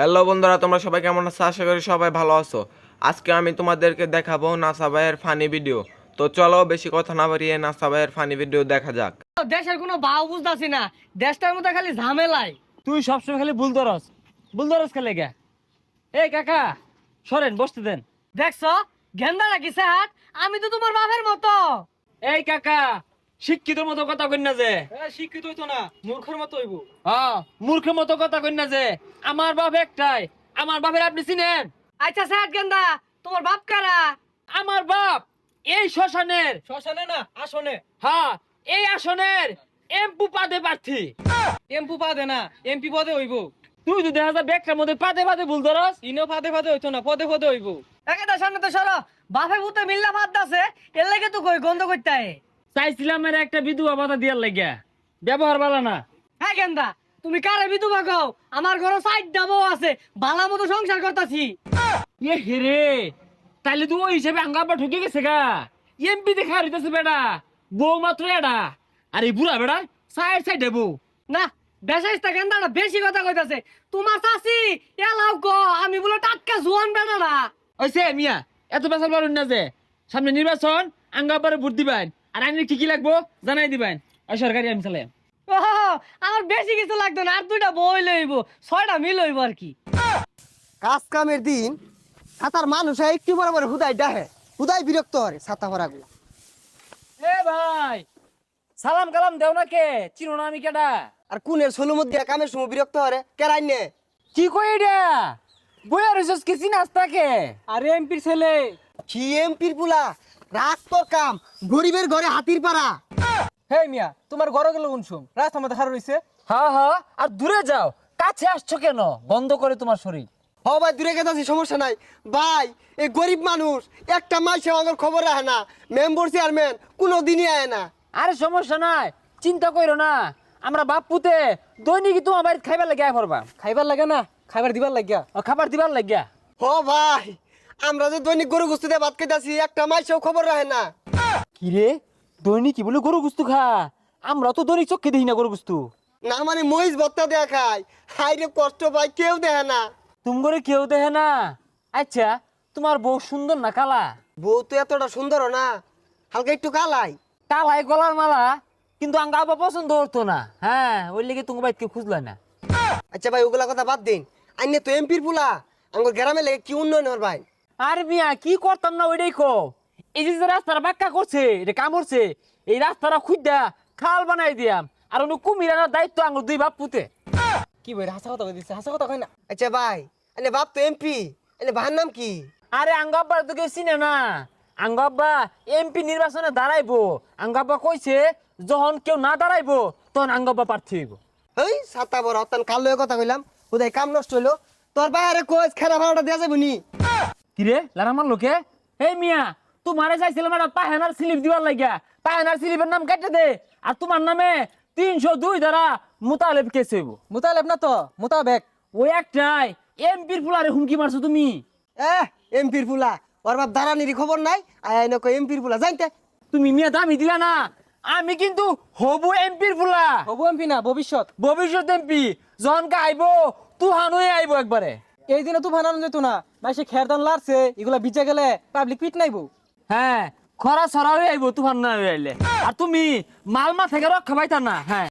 Hello বন্ধুরা, তোমরা সবাই কেমন আছো? আশা করি সবাই ভালো আছো। আজকে আমি তোমাদেরকে দেখাবো নাসা ভাইয়ের ফানি ভিডিও। তো চলো বেশি কথা না বাড়িয়ে নাসা ভাইয়ের ফানি ভিডিও দেখা যাক। দেশের কোনো ভাও বুঝতাছি না, দেশটার মধ্যে খালি ঝামেলাই। তুই সবসময় খালি বুলদরস খেলে গে। এই কাকা সরেন, বসতে দেন। দেখছো গেন্দা নাকি স্যার? আমি তো তোমার বাপের মতো। এই কাকা শিক্ষিত মতো কথা কই না যে। শিক্ষিত হইতো না, মূর্খের মতো হইব। হ্যাঁ, মূর্খের মতো কথা কই না যে। আমার বাপ একটাই, আমার বাপের আপনি চিনেন? আচ্ছা স্যার গেন্দা, তোমার বাপ কারা? আমার বাপ এই শ্মশানের, শ্মশানে না আসনে। হ্যাঁ এই আসনের এমপি পদে প্রার্থী। এমপি পদে না, এমপি পদে হইব। তুই তো দেখা যায় ব্যাগটার মধ্যে পাদে বুলদরস। ইনো পদে পদে হইতো না, পদে পদে হইব। একেটা সামনে তো সরো, বাপের ভূতে মিল্লা ভাত দাসে, এর লাগে তো কই গন্ধ করতে। চাইছিলাম এর একটা বিধবা ভাতা দিয়ার লাগিয়া, ব্যবহার ভালো না। হ্যাঁ গেন্দা, তুমি কারে বিধবা কও? আমার ঘরে সাইড ডাবো আছে, ভালো মতো সংসার করতাছি। এ হেরে, তাইলে তুই ওই হিসেবে আঙ্গাপা ঠকে গেছে গা। এমপি দেখা হইতেছে বেটা, বউ মাত্র এটা। আর এই বুড়া বেটা সাইড বউ। না বেশাইস্তা গেন্দাটা বেশি কথা কইতাছে। তোমার চাচি এলাও গো, আমি বলে টাটকা জোয়ান বেটা না। ওইসে মিয়া এত বেসাল পারুন না যে। সামনে নির্বাচন, আঙ্গাপারে ভোট দিবেন, আর আইনের কি কি লাগবো জানাই দিবেন। ওই সরকারি আমি চালাই। ও, আমার বেশি কিছু লাগতো না, আর দুইটা বই লইব, 6টা মিল হইব আর কি। কাজ কামের দিন ছাতার মানুষ একটু বরাবর হুদাই ডাহে, হুদাই বিরক্ত হরে ছাতা ভরাগুলো। এ ভাই সালাম কালাম দেও না কে, চিনো না আমি কেডা? আর কুনের সোলো মধ্যে কামের সময় বিরক্ত হরে কেরাই নে। কি কই এটা বইয়া রইছস কি চিনাস তাকে? আরে এমপির ছেলে। কি এমপির পুলা, রাগ তোর কাম, গরিবের ঘরে হাতির পাড়া। হে মিয়া, তোমার ঘরে গেল শুন, রাস্তা মধ্যে খারাপ হইছে। হ্যাঁ হ্যাঁ, আর দূরে যাও, কাছে আসছো কেন? বন্ধ করে তোমার শরীর। হ ভাই দূরে গেছি সমস্যা নাই ভাই, এই গরিব মানুষ একটা মাসে আমার খবর রাখে না, মেম্বার চেয়ারম্যান কোনো দিনই আয় না। আরে সমস্যা নাই, চিন্তা করো না। আমরা বাপ পুতে দৈনিক তোমার বাড়িতে খাইবার লাগিয়া পড়বা। খাইবার লাগে না, খাইবার দিবার লাগিয়া। খাবার দিবার লাগিয়া। হ ভাই, আমরা যে দৈনিক গরু গুস্তি দিয়ে ভাত খাইতাছি একটা মাসেও খবর রাখে না। কি রে, দৈনিক কি বলে গরু গুস্তু খা? আমরা তো দৈনিক চোখে দেখি না গরু গুস্তু। না মানে মহিষ ভত্তা দেয়া খায়, হাই রে কষ্ট পাই কেউ দেখে না। তুমি করে কেউ দেখে না? আচ্ছা তোমার বউ সুন্দর না কালা? বউ তো এতটা সুন্দর না, হালকা একটু কালাই। কালাই গলার মালা, কিন্তু আঙ্গা আবার পছন্দ হতো না। হ্যাঁ ওই লেগে তুমি বাইক খুঁজলো না। আচ্ছা ভাই ওগুলা কথা বাদ দিন, আইনে তো এমপির পুলা, আমার গ্রামে লেগে কি উন্নয়ন হর ভাই? আরে মিয়া কি করতাম না ওইটাই কো। এই যে রাস্তাটা বাক্কা করছে, এটা কামড়ছে, এই রাস্তাটা খুঁজা খাল বানাই দিয়াম। আর অন্য কুমির আনার দায়িত্ব আঙুর দুই বাপ পুতে। কি বই হাসা কথা কইতেছে, হাসা কথা কই না। আচ্ছা ভাই, আইনে বাপ তো এমপি, আইনে ভাইয়ের নাম কি? আরে আঙ্গাব্বা তো কেউ চিনে না। আঙ্গাব্বা এমপি নির্বাচনে দাঁড়াইবো। আঙ্গাব্বা কইছে যখন কেউ না দাঁড়াইবো তখন আঙ্গাব্বা প্রার্থী হইব। এই সাতা বড় অতান কাল লয়ে কথা কইলাম, ওদাই কাম নষ্ট হইলো। তোর বাইরে কোচ খেলা ভাড়াটা দেয়া যাবে নি? কিরে লারা মার লোকে? এই মিয়া তোমারে চাইছিলাম একটা পাহেনার স্লিপ দিবার লাগিয়া, পাহেনার স্লিপের নাম কেটে দে। আর তোমার নামে 302 দ্বারা মোতালেব কেস হইব। মুতালেব না তো, মুতাবেক। ওই একটাই এমপির ফুলারে হুমকি মারছো তুমি। এমপির পুলা, ওর বাপ দাঁড়ানির খবর নাই, আইনে কই এমপির পুলা জানতে। তুমি মিয়া দামি দিলা না। আমি কিন্তু হবু এমপির ফুলা, হবু এমপি না, ভবিষ্যৎ। ভবিষ্যৎ এমপি। জনকে আইবো তুহান হয়ে আইবো একবারে। এই দিনে তো বানানো যেত না, মাসে খেরদান লারছে, এগুলা বিজা গেলে পাবলিক পিট নাইবো। হ্যাঁ খরা ছড়া হয়ে আইবো তুফান না হয়ে আইলে। আর তুমি মালমা থেকে রক্ষা পাইতা না। হ্যাঁ